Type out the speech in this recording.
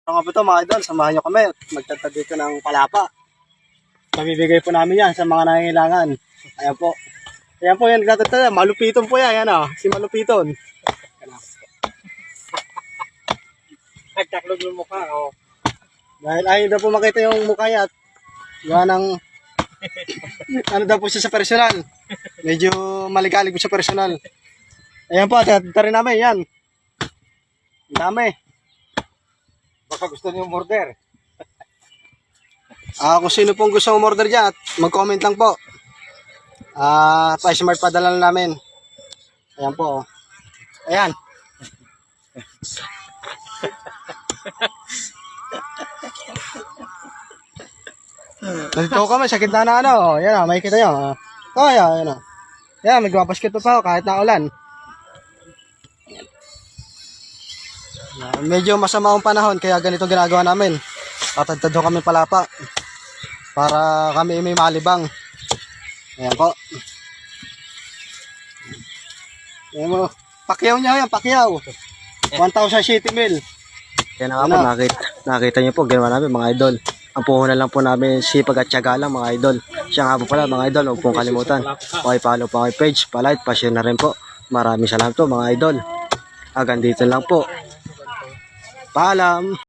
Mga po ito mga idol, samahan nyo kami at magtatad dito ng palapa. Pabibigay po namin yan sa mga nangangailangan. Ayan po. Ayan po yan, nagtatad. Malupiton po yan. Ayan o, si Malupiton. Nagtaklog yung mukha. Oh. Dahil ayaw daw po makita yung mukha niya at gawa ng ano daw po siya sa personal. Medyo maligalig po sa personal. Ayan po, tarin namin yan. Ang dami. Baka gusto niyo umorder. Kung sino pong gusto umorder dyan, mag-comment lang po. Pa-smart padala lang namin. Ayan po. Ayan. Nandito kami sa gitna na ano. Ayan o, makikita nyo. Ayan o. Ayan, mag-basket pa ako kahit na ulan. Medyo masama ang panahon kaya ganito ginagawa namin. Tatagtad kami palapa para kami may malibang. Ayan po. Ayan mo. Pakyaw niya yan, pakyaw. 1,000 city mil. Yan nga po, nakita niyo po, ginawa namin mga idol. Ang puhunan lang po namin sipag at tiyaga lang mga idol. Siya nga po pala mga idol, huwag pong kalimutan. Pakipollow po ang page, palike, pa-share na rin po. Maraming salamat po mga idol. Hanggang dito lang po. Paalam!